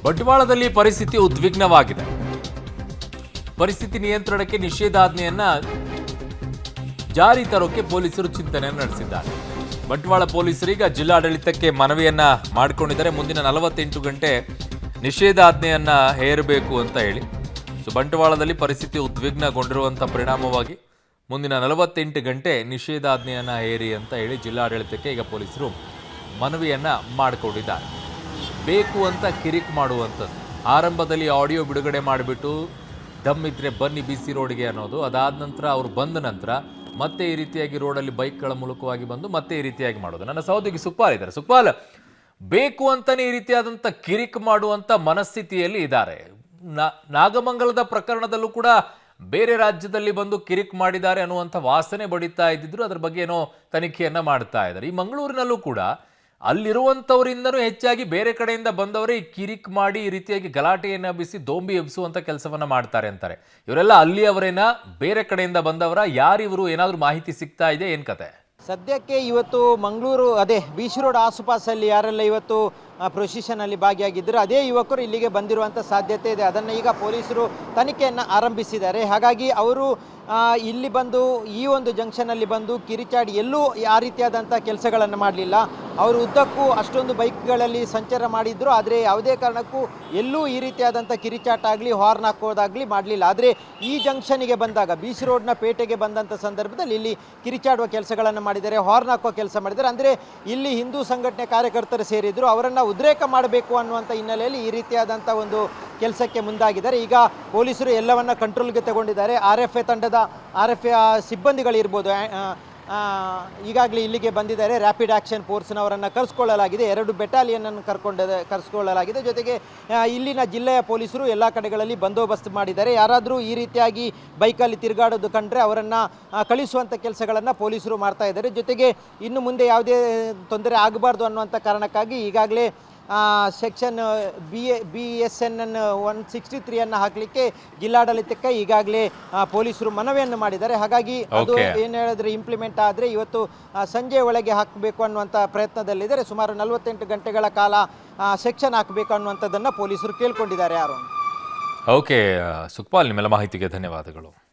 ಬಂಟ್ವಾಳದಲ್ಲಿ ಪರಿಸ್ಥಿತಿ ಉದ್ವಿಗ್ನವಾಗಿದೆ. ಪರಿಸ್ಥಿತಿ ನಿಯಂತ್ರಣಕ್ಕೆ ನಿಷೇಧಾಜ್ಞೆಯನ್ನ ಜಾರಿ ತರೋಕೆ ಪೊಲೀಸರು ಚಿಂತನೆಯನ್ನು ನಡೆಸಿದ್ದಾರೆ. ಬಂಟ್ವಾಳ ಪೊಲೀಸರೀಗ ಜಿಲ್ಲಾಡಳಿತಕ್ಕೆ ಮನವಿಯನ್ನ ಮಾಡಿಕೊಂಡಿದ್ದಾರೆ. ಮುಂದಿನ 48 ಗಂಟೆ ನಿಷೇಧಾಜ್ಞೆಯನ್ನ ಹೇರಬೇಕು ಅಂತ ಹೇಳಿ. ಬಂಟ್ವಾಳದಲ್ಲಿ ಪರಿಸ್ಥಿತಿ ಉದ್ವಿಗ್ನಗೊಂಡಿರುವಂಥ ಪರಿಣಾಮವಾಗಿ ಮುಂದಿನ 48 ಗಂಟೆ ನಿಷೇಧಾಜ್ಞೆಯನ್ನ ಹೇರಿ ಅಂತ ಹೇಳಿ ಜಿಲ್ಲಾಡಳಿತಕ್ಕೆ ಈಗ ಪೊಲೀಸರು ಮನವಿಯನ್ನ ಮಾಡಿಕೊಂಡಿದ್ದಾರೆ. ಬೇಕು ಅಂತ ಕಿರಿಕ್ ಮಾಡುವಂಥದ್ದು. ಆರಂಭದಲ್ಲಿ ಆಡಿಯೋ ಬಿಡುಗಡೆ ಮಾಡಿಬಿಟ್ಟು ದಮ್ಮಿದ್ರೆ ಬನ್ನಿ ಬಿಸಿ ರೋಡ್ಗೆ ಅನ್ನೋದು. ಅದಾದ ನಂತರ ಅವರು ಬಂದ ನಂತರ ಮತ್ತೆ ಈ ರೀತಿಯಾಗಿ ರೋಡಲ್ಲಿ ಬೈಕ್ಗಳ ಮೂಲಕವಾಗಿ ಬಂದು ಮತ್ತೆ ಈ ರೀತಿಯಾಗಿ ಮಾಡೋದು. ನನ್ನ ಸಹೋದರಿ ಸುಕ್ಪಾಲ್ ಇದ್ದಾರೆ. ಸುಕ್ಪಾಲ್, ಬೇಕು ಅಂತಾನೆ ಈ ರೀತಿಯಾದಂಥ ಕಿರಿಕ್ ಮಾಡುವಂಥ ಮನಸ್ಥಿತಿಯಲ್ಲಿ ಇದ್ದಾರೆ. ನಾಗಮಂಗಲದ ಪ್ರಕರಣದಲ್ಲೂ ಕೂಡ ಬೇರೆ ರಾಜ್ಯದಲ್ಲಿ ಬಂದು ಕಿರಿಕ್ ಮಾಡಿದ್ದಾರೆ ಅನ್ನುವಂಥ ವಾಸನೆ ಬಡಿತಾ ಇದ್ದಿದ್ರು. ಅದ್ರ ಬಗ್ಗೆ ಏನೋ ತನಿಖೆಯನ್ನ ಮಾಡ್ತಾ ಇದ್ದಾರೆ. ಈ ಮಂಗಳೂರಿನಲ್ಲೂ ಕೂಡ ಅಲ್ಲಿರುವಂಥವರಿಂದನೂ ಹೆಚ್ಚಾಗಿ ಬೇರೆ ಕಡೆಯಿಂದ ಬಂದವರೇ ಈ ಕಿರಿಕ್ ಮಾಡಿ ಈ ರೀತಿಯಾಗಿ ಗಲಾಟೆಯನ್ನು ಎಬ್ಬಿಸಿ ದೋಂಬಿ ಎಬ್ಬಿಸುವಂಥ ಕೆಲಸವನ್ನ ಮಾಡ್ತಾರೆ ಅಂತಾರೆ. ಇವರೆಲ್ಲ ಅಲ್ಲಿಯವರೇನ, ಬೇರೆ ಕಡೆಯಿಂದ ಬಂದವರ? ಯಾರಿವರು? ಏನಾದರೂ ಮಾಹಿತಿ ಸಿಗ್ತಾ ಇದೆ? ಏನ್ ಕತೆ? ಸದ್ಯಕ್ಕೆ ಇವತ್ತು ಮಂಗಳೂರು ಬಿಸಿ ರೋಡ್ ಆಸುಪಾಸಲ್ಲಿ ಯಾರೆಲ್ಲ ಇವತ್ತು ಪ್ರೊಸಿಷನಲ್ಲಿ ಭಾಗಿಯಾಗಿದ್ದರು ಅದೇ ಯುವಕರು ಇಲ್ಲಿಗೆ ಬಂದಿರುವಂಥ ಸಾಧ್ಯತೆ ಇದೆ. ಅದನ್ನು ಈಗ ಪೊಲೀಸರು ತನಿಖೆಯನ್ನು ಆರಂಭಿಸಿದ್ದಾರೆ. ಹಾಗಾಗಿ ಅವರು ಇಲ್ಲಿ ಬಂದು ಈ ಒಂದು ಜಂಕ್ಷನಲ್ಲಿ ಬಂದು ಕಿರಿಚಾಡಿ ಎಲ್ಲೂ ಆ ರೀತಿಯಾದಂಥ ಕೆಲಸಗಳನ್ನು ಮಾಡಲಿಲ್ಲ. ಅವರು ಉದ್ದಕ್ಕೂ ಅಷ್ಟೊಂದು ಬೈಕ್ಗಳಲ್ಲಿ ಸಂಚಾರ ಮಾಡಿದ್ರು, ಆದರೆ ಯಾವುದೇ ಕಾರಣಕ್ಕೂ ಎಲ್ಲೂ ಈ ರೀತಿಯಾದಂಥ ಕಿರಿಚಾಟ ಆಗಲಿ ಹಾರ್ನ್ ಹಾಕೋದಾಗಲಿ ಮಾಡಲಿಲ್ಲ. ಆದರೆ ಈ ಜಂಕ್ಷನಿಗೆ ಬಂದಾಗ ಬಿಸಿ ರೋಡ್ನ ಪೇಟೆಗೆ ಬಂದಂಥ ಸಂದರ್ಭದಲ್ಲಿ ಇಲ್ಲಿ ಕಿರಿಚಾಡುವ ಕೆಲಸಗಳನ್ನು ಮಾಡಿದ್ದಾರೆ, ಹಾರ್ನ್ ಹಾಕುವ ಕೆಲಸ ಮಾಡಿದ್ದಾರೆ. ಅಂದರೆ ಇಲ್ಲಿ ಹಿಂದೂ ಸಂಘಟನೆ ಕಾರ್ಯಕರ್ತರು ಸೇರಿದ್ರು, ಅವರನ್ನು ಉದ್ರೇಕ ಮಾಡಬೇಕು ಅನ್ನುವಂಥ ಹಿನ್ನೆಲೆಯಲ್ಲಿ ಈ ರೀತಿಯಾದಂಥ ಒಂದು ಕೆಲಸಕ್ಕೆ ಮುಂದಾಗಿದ್ದಾರೆ. ಈಗ ಪೊಲೀಸರು ಎಲ್ಲವನ್ನ ಕಂಟ್ರೋಲ್ಗೆ ತಗೊಂಡಿದ್ದಾರೆ. ಆರ್ ಎಫ್ ಎ ಸಿಬ್ಬಂದಿಗಳಿರ್ಬೋದು, ಈಗಾಗಲೇ ಇಲ್ಲಿಗೆ ಬಂದಿದ್ದಾರೆ. ರ್ಯಾಪಿಡ್ ಆ್ಯಕ್ಷನ್ ಫೋರ್ಸ್ನವರನ್ನು ಕರೆಸ್ಕೊಳ್ಳಲಾಗಿದೆ. 2 ಬೆಟಾಲಿಯನನ್ನು ಕರೆಸ್ಕೊಳ್ಳಲಾಗಿದೆ. ಜೊತೆಗೆ ಇಲ್ಲಿನ ಜಿಲ್ಲೆಯ ಪೊಲೀಸರು ಎಲ್ಲ ಕಡೆಗಳಲ್ಲಿ ಬಂದೋಬಸ್ತ್ ಮಾಡಿದ್ದಾರೆ. ಯಾರಾದರೂ ಈ ರೀತಿಯಾಗಿ ಬೈಕಲ್ಲಿ ತಿರುಗಾಡೋದು ಕಂಡ್ರೆ ಅವರನ್ನು ಕಳಿಸುವಂಥ ಕೆಲಸಗಳನ್ನು ಪೊಲೀಸರು ಮಾಡ್ತಾ ಇದ್ದಾರೆ. ಜೊತೆಗೆ ಇನ್ನು ಮುಂದೆ ಯಾವುದೇ ತೊಂದರೆ ಆಗಬಾರ್ದು ಅನ್ನುವಂಥ ಕಾರಣಕ್ಕಾಗಿ ಈಗಾಗಲೇ ಸೆಕ್ಷನ್ BSN 163 ಹಾಕಲಿಕ್ಕೆ ಜಿಲ್ಲಾಡಳಿತಕ್ಕೆ ಈಗಾಗಲೇ ಪೊಲೀಸರು ಮನವಿಯನ್ನು ಮಾಡಿದ್ದಾರೆ. ಹಾಗಾಗಿ ಅದು ಏನು ಹೇಳಿದ್ರೆ ಇಂಪ್ಲಿಮೆಂಟ್ ಆದರೆ ಇವತ್ತು ಸಂಜೆ ಒಳಗೆ ಹಾಕಬೇಕು ಅನ್ನುವಂಥ ಪ್ರಯತ್ನದಲ್ಲಿದ್ದಾರೆ. ಸುಮಾರು 48 ಗಂಟೆಗಳ ಕಾಲ ಸೆಕ್ಷನ್ ಹಾಕಬೇಕು ಅನ್ನುವಂಥದ್ದನ್ನು ಪೊಲೀಸರು ಕೇಳ್ಕೊಂಡಿದ್ದಾರೆ. ಯಾರು? ಓಕೆ ಸುಕ್ಪಾಲ್, ನಿಮ್ಮೆಲ್ಲ ಮಾಹಿತಿಗೆ ಧನ್ಯವಾದಗಳು.